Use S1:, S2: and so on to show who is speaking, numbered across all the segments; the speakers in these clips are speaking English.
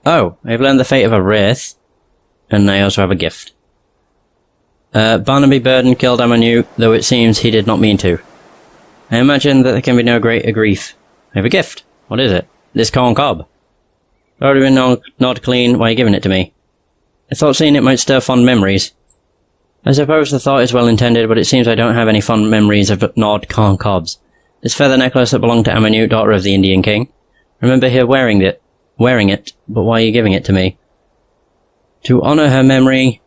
S1: Oh, I've learned the fate of a wraith, and I also have a gift. Barnaby Burden killed Amanu, though it seems he did not mean to. I imagine that there can be no greater grief. I have a gift. What is it? This corn cob. Already been gnawed clean, why are you giving it to me? I thought seeing it might stir fond memories. I suppose the thought is well intended, but it seems I don't have any fond memories of gnawed corn cobs. This feather necklace that belonged to Amanu, daughter of the Indian king. I remember her wearing it, but why are you giving it to me? To honour her memory,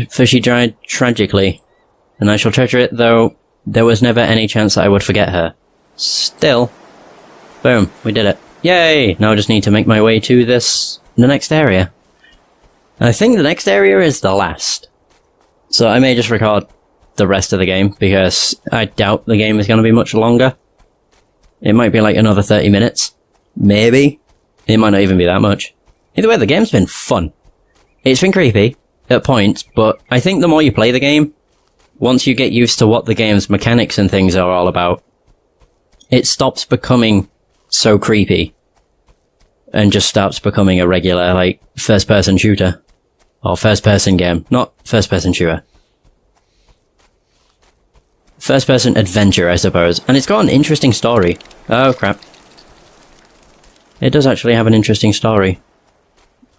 S1: for she died tragically, and I shall treasure it, though there was never any chance that I would forget her. Still. Boom, we did it. Yay! Now I just need to make my way to the next area. I think the next area is the last. So I may just record the rest of the game, because I doubt the game is going to be much longer. It might be like another 30 minutes. Maybe. It might not even be that much. Either way, the game's been fun. It's been creepy at points, but I think the more you play the game, once you get used to what the game's mechanics and things are all about, it stops becoming so creepy and just starts becoming a regular, like, first-person shooter. Or first-person game. Not first-person shooter. First-person adventure, I suppose. And it's got an interesting story. Oh, crap. It does actually have an interesting story.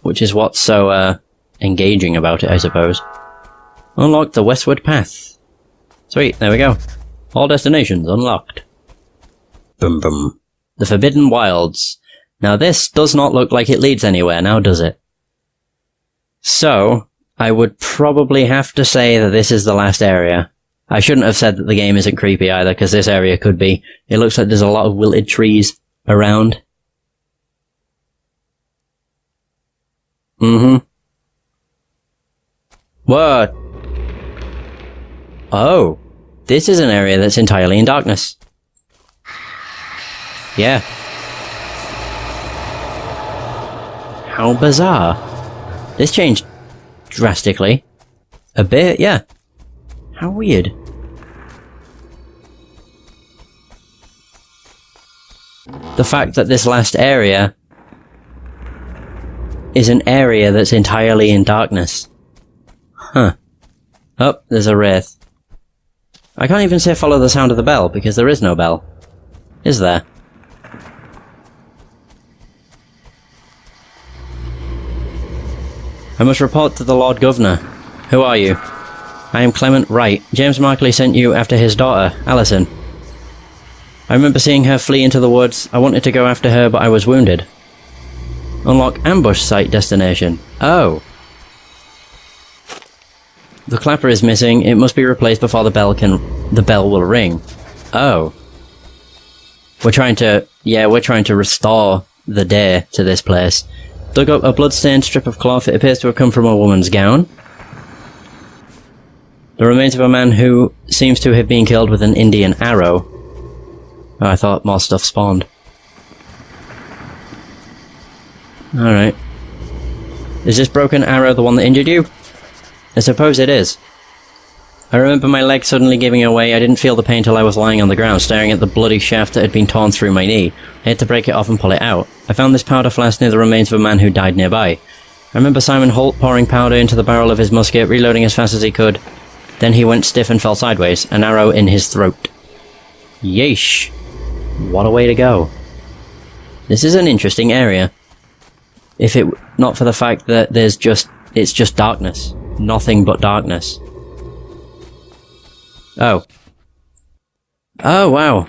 S1: Which is what's so, engaging about it, I suppose. Unlock the westward path. Sweet, there we go. All destinations unlocked. Boom boom. The Forbidden Wilds. Now this does not look like it leads anywhere, now does it? So, I would probably have to say that this is the last area. I shouldn't have said that the game isn't creepy either, because this area could be. It looks like there's a lot of wilted trees around. What? Oh. This is an area that's entirely in darkness. Yeah. How bizarre. This changed drastically. A bit, yeah. How weird. The fact that this last area is an area that's entirely in darkness. Huh. Oh, there's a wraith. I can't even say follow the sound of the bell, because there is no bell. Is there? I must report to the Lord Governor. Who are you? I am Clement Wright. James Markley sent you after his daughter, Alison. I remember seeing her flee into the woods. I wanted to go after her, but I was wounded. Unlock ambush site destination. Oh. The clapper is missing. It must be replaced before the bell will ring. Oh. We're trying to restore the day to this place. Dug up a blood-stained strip of cloth. It appears to have come from a woman's gown. The remains of a man who seems to have been killed with an Indian arrow. Oh, I thought more stuff spawned. Alright. Is this broken arrow the one that injured you? I suppose it is. I remember my leg suddenly giving away. I didn't feel the pain till I was lying on the ground, staring at the bloody shaft that had been torn through my knee. I had to break it off and pull it out. I found this powder flask near the remains of a man who died nearby. I remember Simon Holt pouring powder into the barrel of his musket, reloading as fast as he could. Then he went stiff and fell sideways, an arrow in his throat. Yeesh. What a way to go. This is an interesting area. If it not for the fact that it's just darkness. Nothing but darkness. Oh. Oh, wow.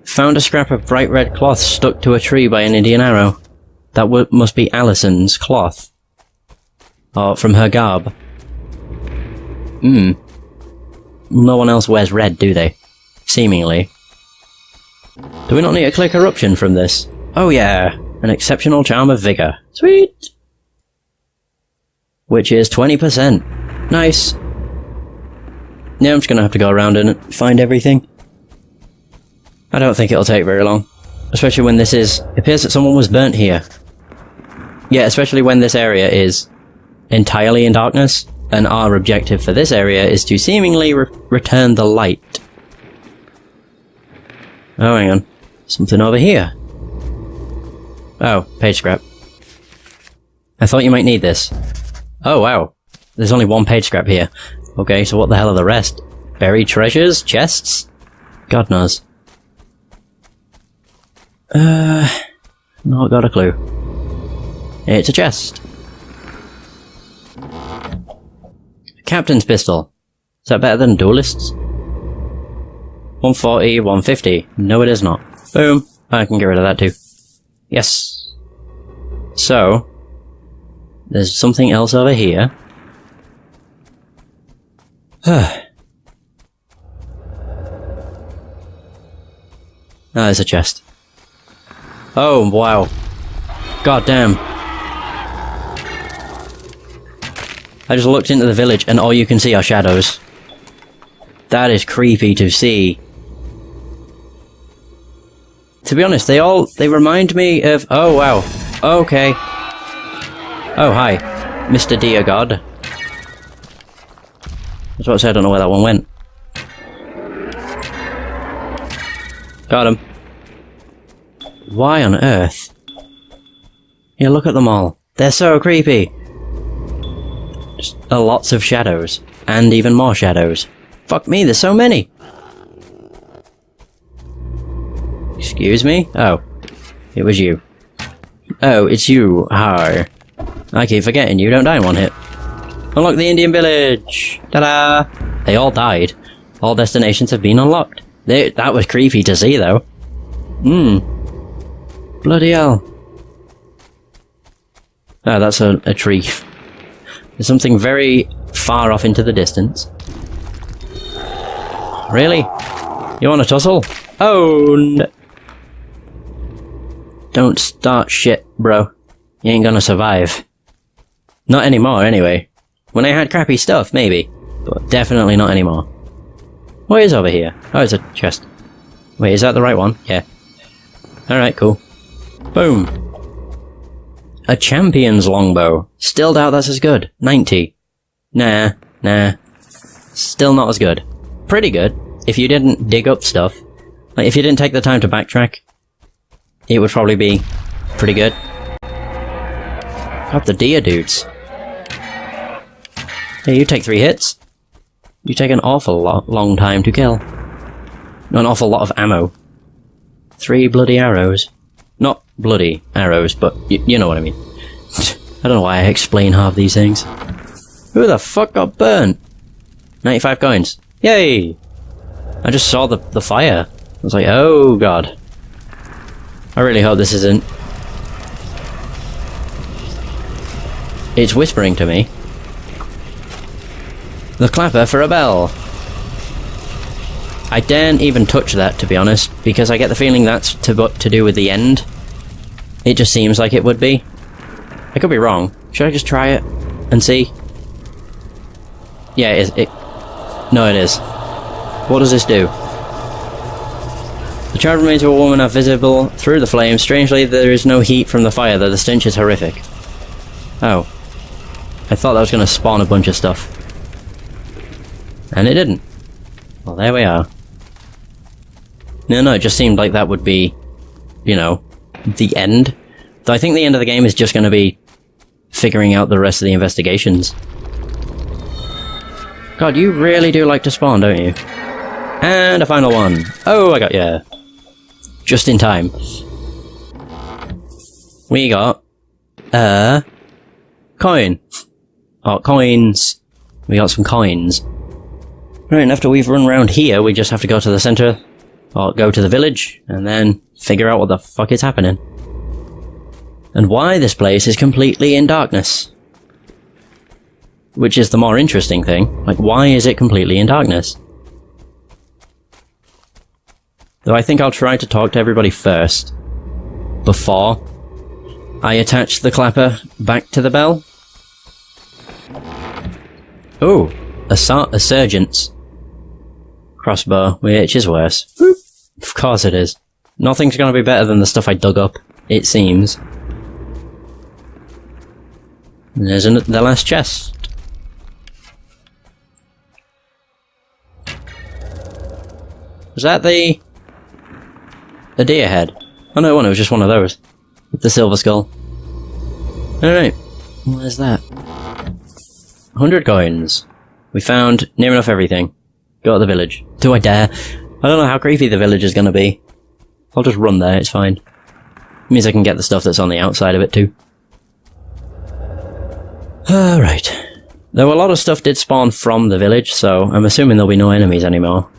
S1: Found a scrap of bright red cloth stuck to a tree by an Indian arrow. That must be Alison's cloth. Or from her garb. No one else wears red, do they? Seemingly. Do we not need to click eruption from this? Oh yeah, an exceptional charm of vigor. Sweet! Which is 20%. Nice. Yeah, I'm just gonna have to go around and find everything. I don't think it'll take very long. Especially when this is... It appears that someone was burnt here. Yeah, especially when this area is entirely in darkness, and our objective for this area is to seemingly return the light. Oh, hang on. Something over here. Oh, page scrap. I thought you might need this. Oh, wow. There's only one page scrap here. Okay, so what the hell are the rest? Buried treasures? Chests? God knows. Not got a clue. It's a chest. Captain's pistol. Is that better than duelists? 140, 150. No, it is not. Boom. I can get rid of that too. Yes. So, there's something else over here. Ah, there's a chest. Oh, wow. God damn. I just looked into the village and all you can see are shadows. That is creepy to see. To be honest, they remind me of... Oh, wow. Okay. Oh, hi. Mr. Dear God. That's what I said, I don't know where that one went. Got him. Why on earth? Yeah, look at them all. They're so creepy. Just lots of shadows. And even more shadows. Fuck me, there's so many! Excuse me? Oh. It was you. Oh, it's you. Hi. I keep forgetting you don't die in one hit. Unlock the Indian village! Ta-da! They all died. All destinations have been unlocked. That was creepy to see, though. Bloody hell. Oh, that's a tree. There's something very far off into the distance. Really? You want to tussle? Oh, don't start shit, bro. You ain't gonna survive. Not anymore, anyway. When I had crappy stuff, maybe. But definitely not anymore. What is over here? Oh, it's a chest. Wait, is that the right one? Yeah. Alright, cool. Boom. A champion's longbow. Still doubt that's as good. 90. Nah. Still not as good. Pretty good. If you didn't dig up stuff. Like, if you didn't take the time to backtrack, it would probably be pretty good. Up the deer dudes. Hey, you take 3 hits. You take an awful long time to kill. An awful lot of ammo. 3 bloody arrows. Not bloody arrows, but you know what I mean. I don't know why I explain half these things. Who the fuck got burnt? 95 coins. Yay! I just saw the fire. I was like, oh god. I really hope this isn't... It's whispering to me. The clapper for a bell. I daren't even touch that, to be honest, because I get the feeling that's to do with the end. It just seems like it would be. I could be wrong. Should I just try it and see? Yeah, it is. No, it is. What does this do? The charred remains of a woman are visible through the flames. Strangely, there is no heat from the fire, though the stench is horrific. Oh. I thought that was going to spawn a bunch of stuff. And it didn't. Well, there we are. No, it just seemed like that would be, you know, the end. Though I think the end of the game is just going to be figuring out the rest of the investigations. God, you really do like to spawn, don't you? And a final one. Oh, I got ya. Just in time. We got a coin. Oh, coins. We got some coins. Right, and after we've run around here, we just have to go to the center, or go to the village, and then figure out what the fuck is happening. And why this place is completely in darkness. Which is the more interesting thing. Like, why is it completely in darkness? Though I think I'll try to talk to everybody first, before I attach the clapper back to the bell. Oh, a surgeon's crossbow, which is worse. Boop. Of course it is. Nothing's gonna be better than the stuff I dug up, it seems. And there's the last chest. Was that the deer head? Oh no, it was just one of those. With the silver skull. Alright. What is that? 100 coins. We found near enough everything. Go to the village. Do I dare? I don't know how creepy the village is going to be. I'll just run there, it's fine. It means I can get the stuff that's on the outside of it too. Alright. Though a lot of stuff did spawn from the village, so I'm assuming there'll be no enemies anymore.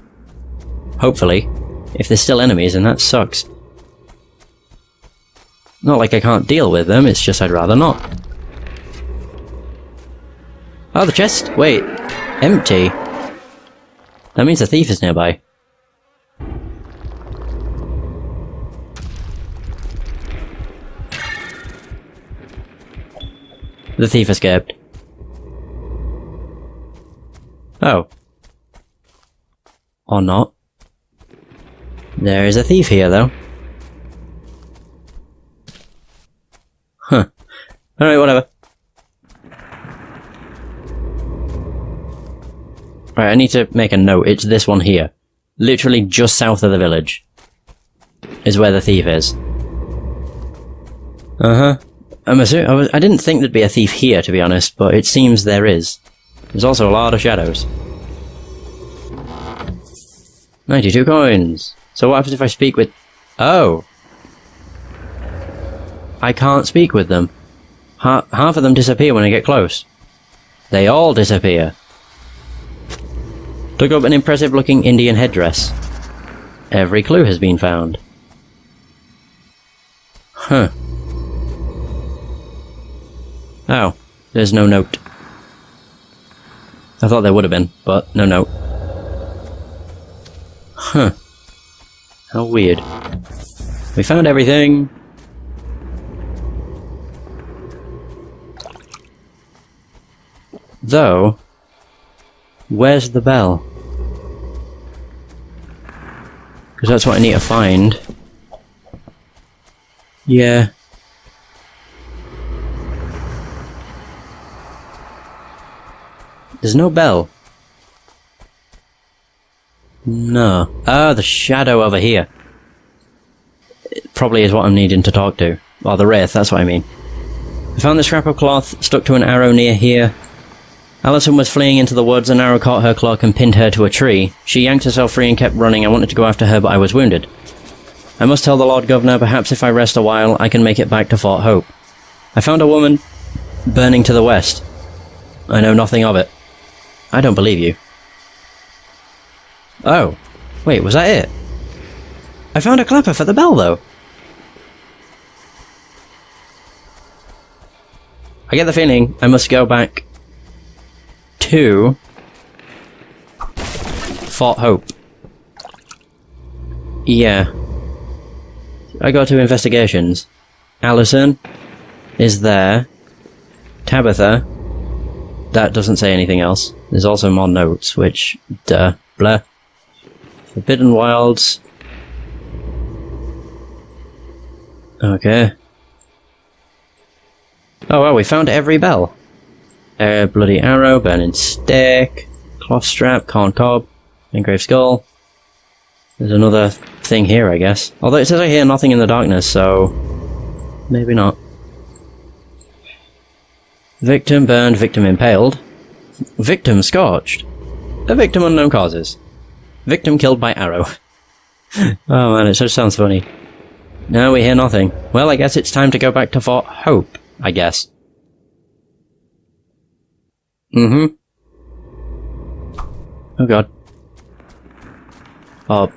S1: Hopefully. If there's still enemies, then that sucks. Not like I can't deal with them, it's just I'd rather not. Oh, the chest! Wait. Empty? That means a thief is nearby. The thief escaped. Oh. Or not. There is a thief here, though. Huh. Alright, whatever. Right, I need to make a note. It's this one here. Literally just south of the village. Is where the thief is. Uh-huh. I'm assuming... I didn't think there'd be a thief here, to be honest, but it seems there is. There's also a lot of shadows. 92 coins! So what happens if I speak with... Oh! I can't speak with them. Half of them disappear when I get close. They all disappear. Took up an impressive looking Indian headdress. Every clue has been found. Huh. Oh, there's no note. I thought there would have been, but no note. Huh. How weird. We found everything. Though, where's the bell? Because that's what I need to find. Yeah. There's no bell. No. Ah, the shadow over here. It probably is what I'm needing to talk to. Or the wraith, that's what I mean. I found the scrap of cloth stuck to an arrow near here. Alison was fleeing into the woods, an arrow caught her cloak and pinned her to a tree. She yanked herself free and kept running. I wanted to go after her, but I was wounded. I must tell the Lord Governor, perhaps if I rest a while, I can make it back to Fort Hope. I found a woman burning to the west. I know nothing of it. I don't believe you. Oh. Wait, was that it? I found a clapper for the bell, though. I get the feeling I must go back to Fort Hope. Yeah. I go to investigations. Alison is there. Tabitha. That doesn't say anything else. There's also more notes, which... duh. Blah. Forbidden Wilds. Okay. Oh well, we found every bell. Bloody arrow, burning stake, cloth strap, corn cob, engraved skull. There's another thing here, I guess. Although it says I hear nothing in the darkness, so... maybe not. Victim burned, victim impaled. Victim scorched. A victim unknown causes. Victim killed by arrow. Oh man, it just sounds funny. No, we hear nothing. Well, I guess it's time to go back to Fort Hope, I guess. Mm-hmm. Oh god. Oh.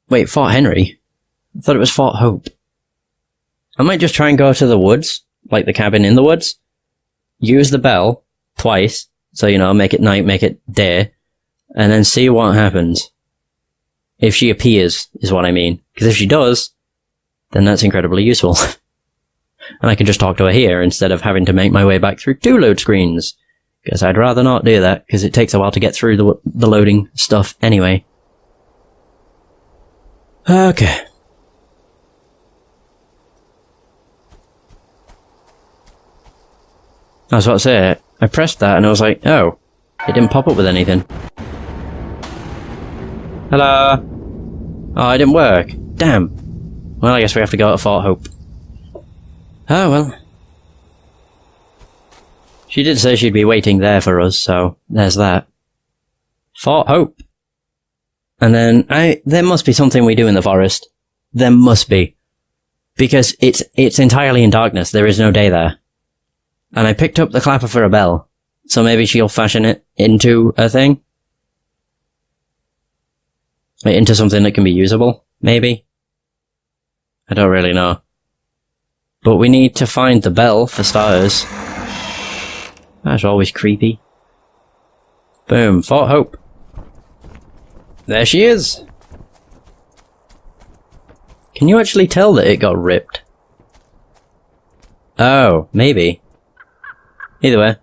S1: Wait, Fort Henry? I thought it was Fort Hope. I might just try and go to the woods, like the cabin in the woods. Use the bell twice, so you know, make it night, make it day, and then see what happens. If she appears, is what I mean. Because if she does, then that's incredibly useful. And I can just talk to her here, instead of having to make my way back through 2 load screens. Because I'd rather not do that, because it takes a while to get through the loading stuff anyway. Okay. I was about to say, I pressed that and I was like, oh, it didn't pop up with anything. Hello? Oh, it didn't work. Damn. Well, I guess we have to go to Fort Hope. Oh, well. She did say she'd be waiting there for us, so there's that. Fort Hope. And then, there must be something we do in the forest. There must be. Because it's entirely in darkness, there is no day there. And I picked up the clapper for a bell, so maybe she'll fashion it into a thing? Into something that can be usable, maybe? I don't really know. But we need to find the bell, for starters. That's always creepy. Boom, Fort Hope. There she is! Can you actually tell that it got ripped? Oh, maybe. Either way.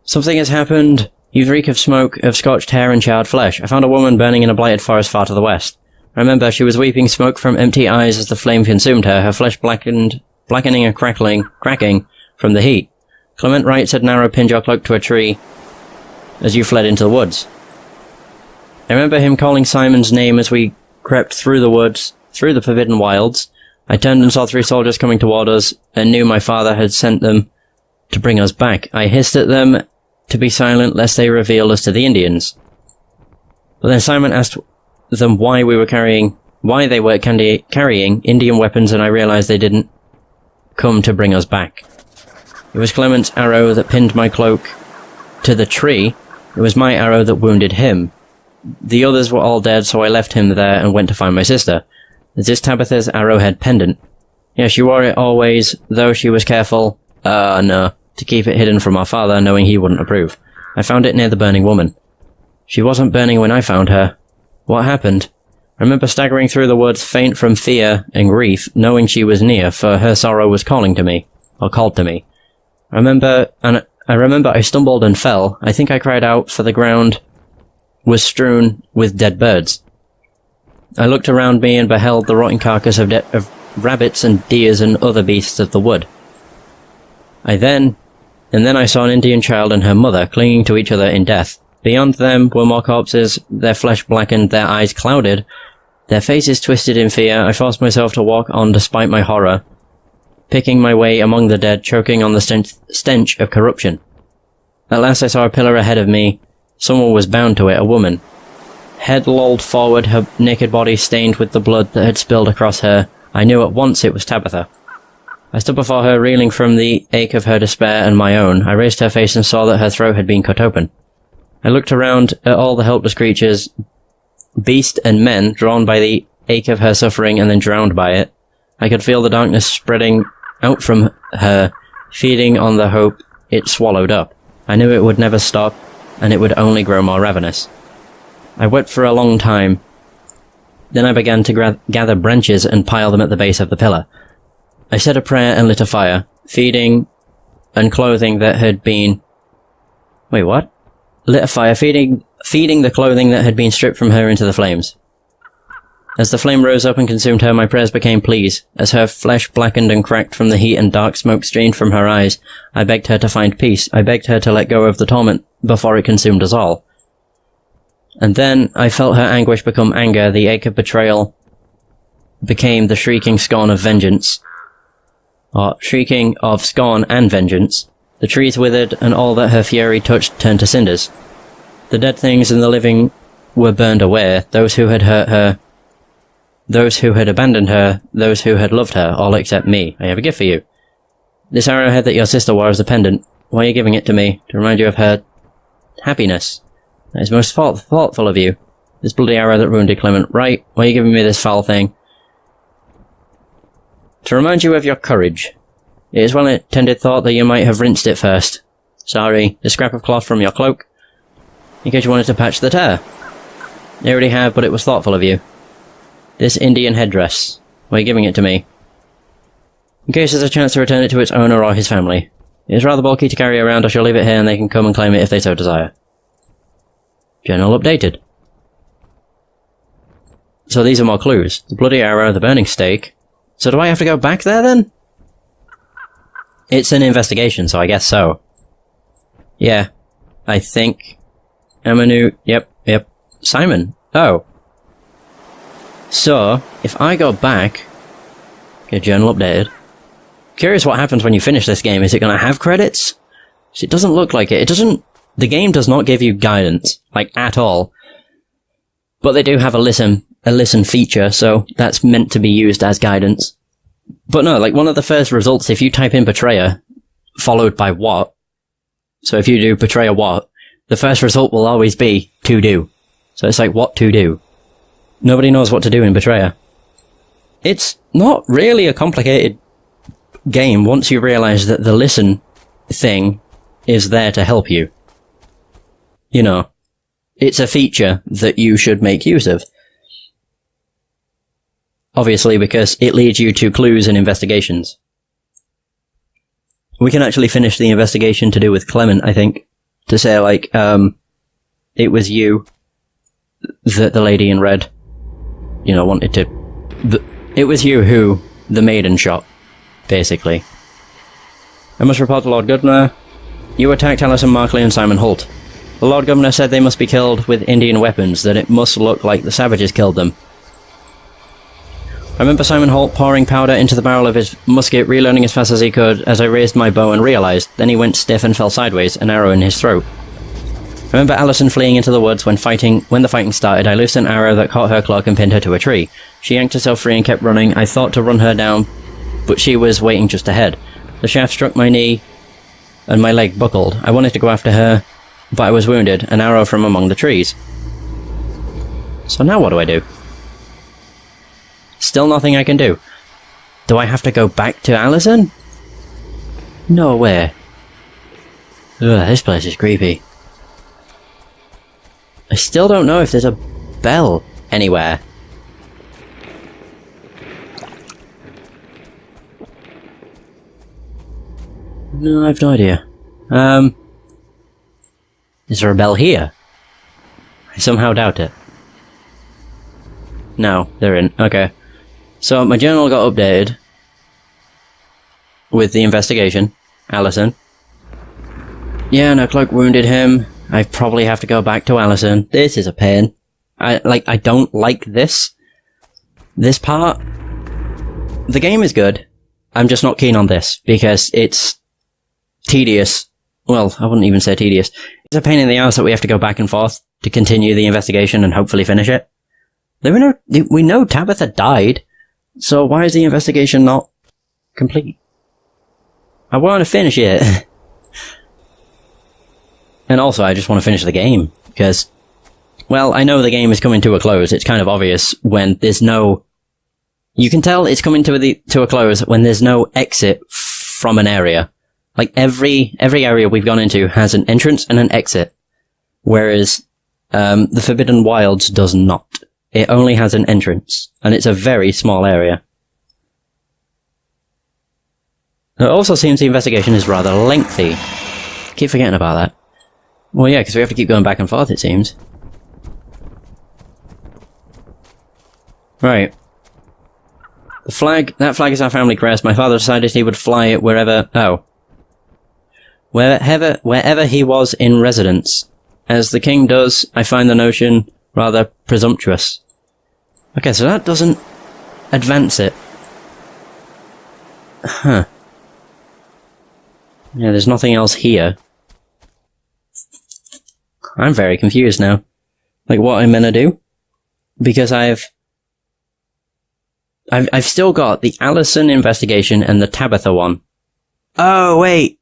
S1: Something has happened. You reek of smoke, of scorched hair and charred flesh. I found a woman burning in a blighted forest far to the west. I remember she was weeping smoke from empty eyes as the flame consumed her, her flesh blackening and cracking from the heat. Clement Wright said narrow pin your cloak to a tree as you fled into the woods. I remember him calling Simon's name as we crept through the woods, through the forbidden wilds. I turned and saw 3 soldiers coming toward us, and knew my father had sent them to bring us back. I hissed at them to be silent lest they reveal us to the Indians. But then Simon asked them why they were carrying Indian weapons, and I realized they didn't come to bring us back. It was Clement's arrow that pinned my cloak to the tree. It was my arrow that wounded him. The others were all dead, so I left him there and went to find my sister. Is this Tabitha's arrowhead pendant? Yeah, she wore it always, though she was careful, no, to keep it hidden from our father, knowing he wouldn't approve. I found it near the burning woman. She wasn't burning when I found her. What happened? I remember staggering through the woods, faint from fear and grief, knowing she was near, for her sorrow was called to me. I remember I stumbled and fell. I think I cried out, for the ground was strewn with dead birds. I looked around me and beheld the rotting carcass of rabbits and deers and other beasts of the wood. And then I saw an Indian child and her mother clinging to each other in death. Beyond them were more corpses, their flesh blackened, their eyes clouded, their faces twisted in fear. I forced myself to walk on despite my horror, picking my way among the dead, choking on the stench of corruption. At last I saw a pillar ahead of me. Someone was bound to it, a woman. Head lolled forward, her naked body stained with the blood that had spilled across her. I knew at once it was Tabitha. I stood before her, reeling from the ache of her despair and my own. I raised her face and saw that her throat had been cut open. I looked around at all the helpless creatures, beast and men, drawn by the ache of her suffering and then drowned by it. I could feel the darkness spreading out from her, feeding on the hope it swallowed up. I knew it would never stop, and it would only grow more ravenous. I wept for a long time. Then I began to gather branches and pile them at the base of the pillar. I said a prayer and lit a fire, feeding and clothing that had been... Wait, what? Lit a fire, feeding the clothing that had been stripped from her into the flames. As the flame rose up and consumed her, my prayers became pleas. As her flesh blackened and cracked from the heat and dark smoke streamed from her eyes, I begged her to find peace. I begged her to let go of the torment before it consumed us all. And then I felt her anguish become anger. The ache of betrayal became the shrieking scorn of vengeance. Or shrieking of scorn and vengeance. The trees withered, and all that her fury touched turned to cinders. The dead things and the living were burned away. Those who had hurt her, those who had abandoned her, those who had loved her, all except me. I have a gift for you. This arrowhead that your sister wore as a pendant. Why are you giving it to me? To remind you of her happiness. That is most thoughtful of you. This bloody arrow that wounded Clement Wright. Why are you giving me this foul thing? To remind you of your courage. It is well-intended thought that you might have rinsed it first. Sorry, the scrap of cloth from your cloak. In case you wanted to patch the tear. You already have, but it was thoughtful of you. This Indian headdress. Why are you giving it to me? In case there's a chance to return it to its owner or his family. It is rather bulky to carry around. I shall leave it here and they can come and claim it if they so desire. Journal updated. So these are more clues. The bloody arrow, the burning stake. So do I have to go back there then? It's an investigation, so I guess so. Yeah. I think. Amanu. Yep. Simon. Oh. So, if I go back... Okay, journal updated. Curious what happens when you finish this game. Is it going to have credits? So it doesn't look like it. It doesn't... The game does not give you guidance, like, at all. But they do have a listen feature, so that's meant to be used as guidance. But no, like, one of the first results, if you type in betrayer, followed by what, so if you do betrayer what, the first result will always be to do. So it's like, what to do? Nobody knows what to do in betrayer. It's not really a complicated game once you realise that the listen thing is there to help you. You know, it's a feature that you should make use of. Obviously, because it leads you to clues and investigations. We can actually finish the investigation to do with Clement, I think. To say, like, it was you that the lady in red, you know, wanted to... It was you who the maiden shot, basically. I must report to Lord Governor. You attacked Alison Markley and Simon Holt. The Lord Governor said they must be killed with Indian weapons, that it must look like the savages killed them. I remember Simon Holt pouring powder into the barrel of his musket, reloading as fast as he could, as I raised my bow and realised. Then he went stiff and fell sideways, an arrow in his throat. I remember Alison fleeing into the woods when the fighting started. I loosed an arrow that caught her cloak and pinned her to a tree. She yanked herself free and kept running. I thought to run her down, but she was waiting just ahead. The shaft struck my knee, and my leg buckled. I wanted to go after her, but I was wounded, an arrow from among the trees. So now what do I do? Still nothing I can do. Do I have to go back to Alison? No way. Ugh, this place is creepy. I still don't know if there's a bell anywhere. No, I have no idea. Is there a bell here? I somehow doubt it. No, there isn't. Okay. So, my journal got updated with the investigation. Alison. Yeah, no, cloak wounded him. I probably have to go back to Alison. This is a pain. I don't like this. This part. The game is good. I'm just not keen on this, because it's tedious. Well, I wouldn't even say tedious. It's a pain in the ass that we have to go back and forth to continue the investigation and hopefully finish it. We know Tabitha died, so why is the investigation not complete? I want to finish it. And also, I just want to finish the game, because, well, I know the game is coming to a close. It's kind of obvious when there's no... You can tell it's coming to a close when there's no exit from an area. Like, every area we've gone into has an entrance and an exit, whereas the Forbidden Wilds does not. It only has an entrance, and it's a very small area. It also seems the investigation is rather lengthy. I keep forgetting about that. Well, yeah, because we have to keep going back and forth, it seems. Right. The flag, that flag is our family crest. My father decided he would fly it wherever he was in residence. As the king does, I find the notion rather presumptuous. Okay, so that doesn't advance it. Huh. Yeah, there's nothing else here. I'm very confused now. Like, what I'm gonna do? Because I've still got the Alison investigation and the Tabitha one. Oh, wait!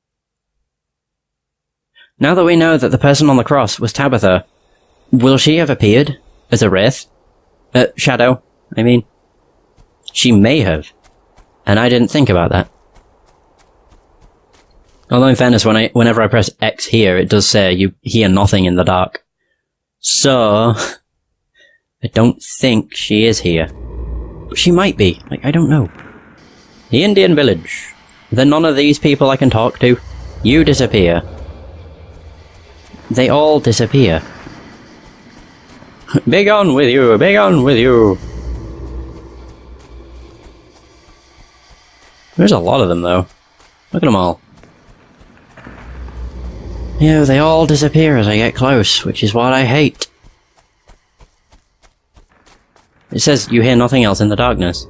S1: Now that we know that the person on the cross was Tabitha, will she have appeared as a wraith? Shadow, I mean. She may have. And I didn't think about that. Although in fairness, whenever I press X here, it does say you hear nothing in the dark. So, I don't think she is here. But she might be. Like, I don't know. The Indian village. Then none of these people I can talk to. You disappear. They all disappear. Big on with you! Big on with you! There's a lot of them, though. Look at them all. Yeah, they all disappear as I get close, which is what I hate. It says you hear nothing else in the darkness.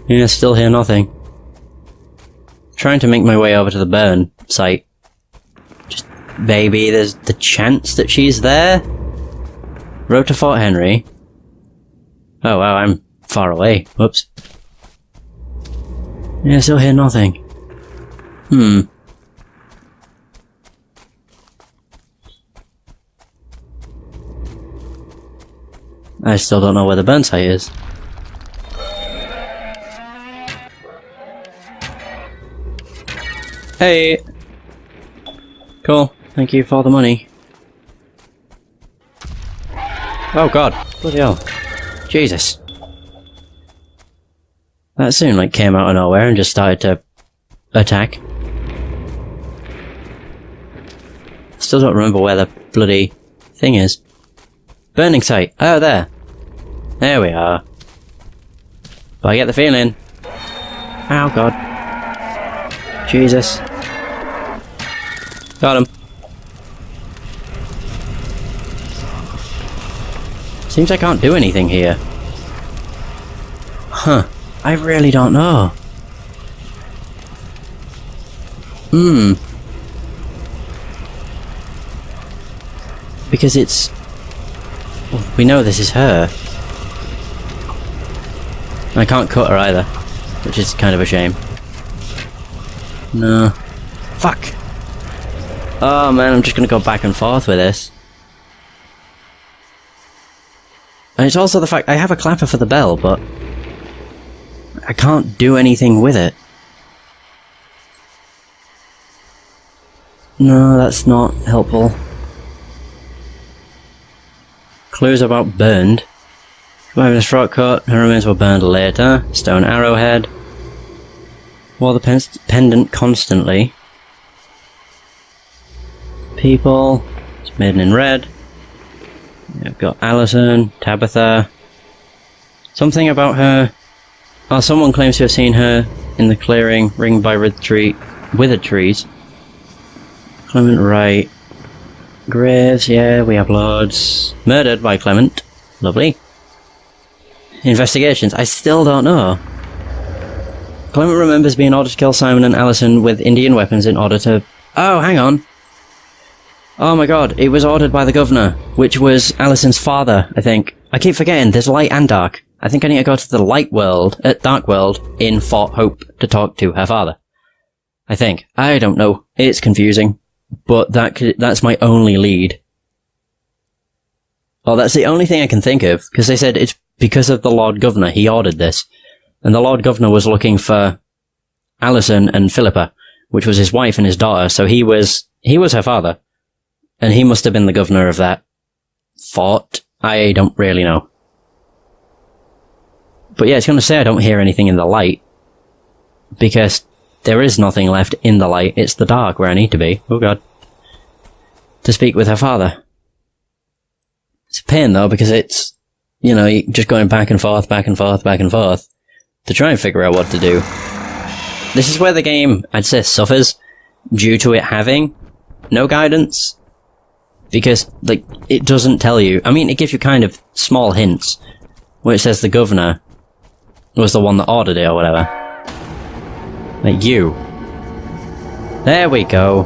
S1: Yeah, still hear nothing. Trying to make my way over to the burn site. Just maybe there's the chance that she's there? Road to Fort Henry. Oh wow, I'm far away. Whoops. Yeah, still hear nothing. I still don't know where the burn site is. Hey! Cool, thank you for the money. Oh god, bloody hell. Jesus. That soon, like, came out of nowhere and just started to attack. Still don't remember where the bloody thing is. Burning site. Oh, there. There we are. But I get the feeling. Oh god. Jesus. Got him. Seems I can't do anything here. Huh. I really don't know. Because it's... well, we know this is her. I can't cut her either, which is kind of a shame. No. Fuck! Oh man, I'm just gonna go back and forth with this. And it's also the fact I have a clapper for the bell, but I can't do anything with it. No, that's not helpful. Clues about burned. Surviving a throat cut, her remains were burned later. Stone arrowhead. Wore the pendant constantly. People. It's maiden in red. I've got Alison, Tabitha. Something about her. Oh, someone claims to have seen her in the clearing, ringed by withered trees. Clement Wright. Graves, yeah, we have loads. Murdered by Clement. Lovely. Investigations, I still don't know. Clement remembers being ordered to kill Simon and Alison with Indian weapons in order to... oh, hang on. Oh my god, it was ordered by the governor, which was Alison's father, I think. I keep forgetting, there's light and dark. I think I need to go to the light world, dark world, in Fort Hope to talk to her father. I think. I don't know. It's confusing. But that's my only lead. Oh, that's the only thing I can think of, because they said it's because of the Lord Governor, he ordered this. And the Lord Governor was looking for Alison and Philippa, which was his wife and his daughter, so he was her father. And he must have been the governor of that fort. I don't really know. But yeah, it's going to say I don't hear anything in the light. Because there is nothing left in the light. It's the dark where I need to be. Oh god. To speak with her father. It's a pain though, because it's, you know, just going back and forth, back and forth, back and forth, to try and figure out what to do. This is where the game, I'd say, suffers, due to it having no guidance. Because, like, it doesn't tell you. I mean, it gives you kind of small hints, where it says the governor was the one that ordered it or whatever. Like you. There we go.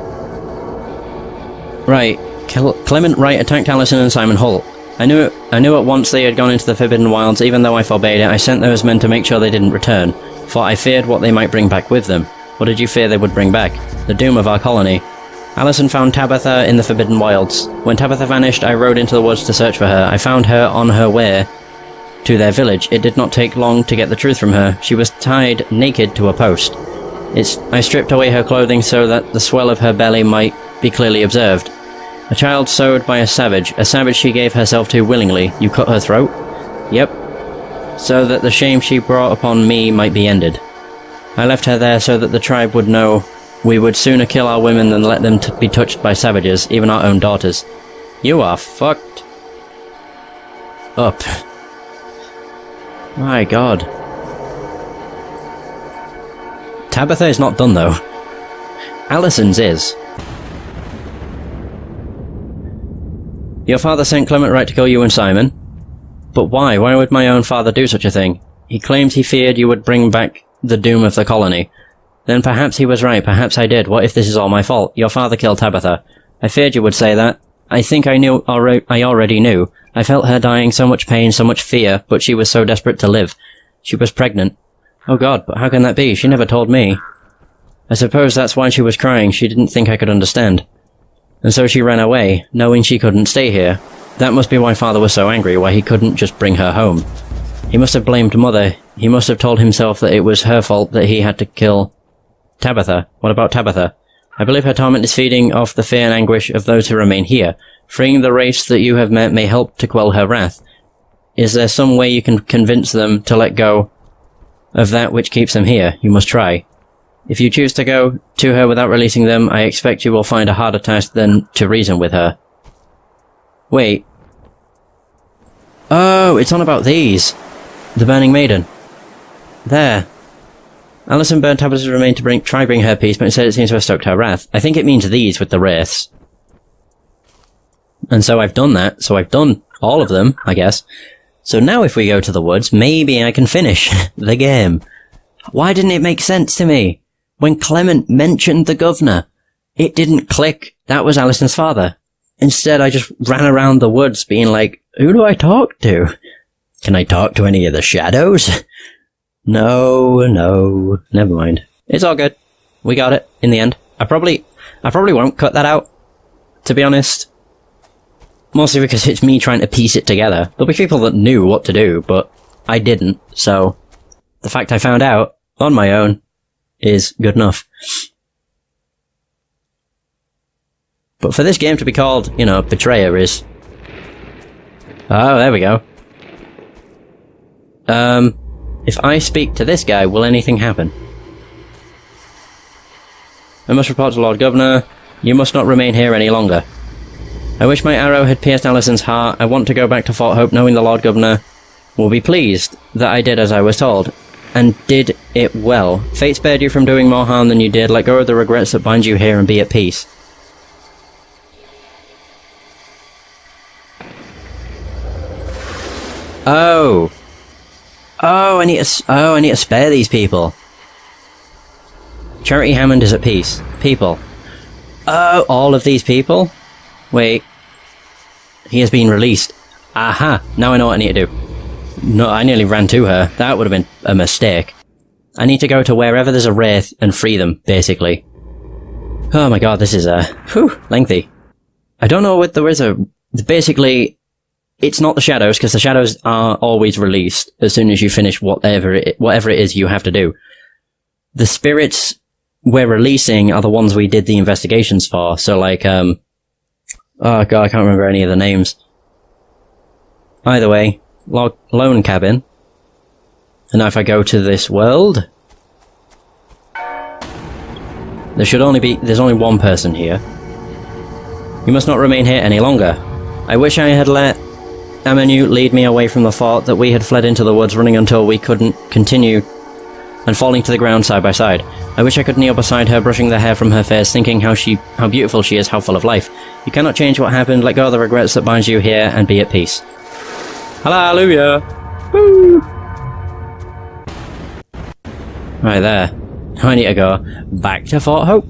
S1: Right. Clement Wright attacked Alison and Simon Holt. I knew at once they had gone into the Forbidden Wilds. Even though I forbade it, I sent those men to make sure they didn't return, for I feared what they might bring back with them. What did you fear they would bring back? The doom of our colony. Alison found Tabitha in the Forbidden Wilds. When Tabitha vanished, I rode into the woods to search for her. I found her on her way to their village. It did not take long to get the truth from her. She was tied naked to a post. I stripped away her clothing so that the swell of her belly might be clearly observed. A child sewed by a savage she gave herself to willingly. You cut her throat? Yep. So that the shame she brought upon me might be ended. I left her there so that the tribe would know we would sooner kill our women than let them be touched by savages, even our own daughters. You are fucked up. My god. Tabitha is not done though. Alison's is. Your father sent Clement Wright to kill you and Simon. But why? Why would my own father do such a thing? He claims he feared you would bring back the doom of the colony. Then perhaps he was right, perhaps I did. What if this is all my fault? Your father killed Tabitha. I feared you would say that. I think I already knew. I felt her dying, so much pain, so much fear, but she was so desperate to live. She was pregnant. Oh God, but how can that be? She never told me. I suppose that's why she was crying. She didn't think I could understand. And so she ran away, knowing she couldn't stay here. That must be why Father was so angry, why he couldn't just bring her home. He must have blamed Mother. He must have told himself that it was her fault that he had to kill Tabitha. What about Tabitha? I believe her torment is feeding off the fear and anguish of those who remain here. Freeing the race that you have met may help to quell her wrath. Is there some way you can convince them to let go of that which keeps them here? You must try. If you choose to go to her without releasing them, I expect you will find a harder task than to reason with her. Wait. Oh, it's on about these. The Burning Maiden. There. Alison burned Tabitha's remain to try bring her peace, but instead it seems to have stoked her wrath. I think it means these with the wraiths. And so I've done that, so I've done all of them, I guess. So now if we go to the woods, maybe I can finish the game. Why didn't it make sense to me? When Clement mentioned the governor, it didn't click. That was Alison's father. Instead, I just ran around the woods being like, who do I talk to? Can I talk to any of the shadows? No, never mind. It's all good. We got it in the end. I probably won't cut that out, to be honest. Mostly because it's me trying to piece it together. There'll be people that knew what to do, but I didn't, so the fact I found out on my own is good enough. But for this game to be called, you know, Betrayer is... Oh, there we go. If I speak to this guy, will anything happen? I must report to Lord Governor. You must not remain here any longer. I wish my arrow had pierced Alison's heart. I want to go back to Fort Hope knowing the Lord Governor will be pleased that I did as I was told. And did it well. Fate spared you from doing more harm than you did. Let go of the regrets that bind you here and be at peace. Oh. Oh, I need to spare these people. Charity Hammond is at peace. People. Oh, all of these people? Wait. He has been released. Aha! Now I know what I need to do. No, I nearly ran to her. That would have been a mistake. I need to go to wherever there's a wraith and free them, basically. Oh my god, this is, lengthy. I don't know what there is a... Basically, it's not the shadows, because the shadows are always released as soon as you finish whatever it is you have to do. The spirits we're releasing are the ones we did the investigations for, so like, oh god, I can't remember any of the names. Either way, lone cabin. And now if I go to this world... there's only one person here. You must not remain here any longer. I wish I had let Amanu lead me away from the fort, that we had fled into the woods running until we couldn't continue and falling to the ground side by side. I wish I could kneel beside her, brushing the hair from her face, thinking how beautiful she is, how full of life. You cannot change what happened, let go of the regrets that binds you here, and be at peace. Hallelujah! Woo! Right there. I need to go back to Fort Hope.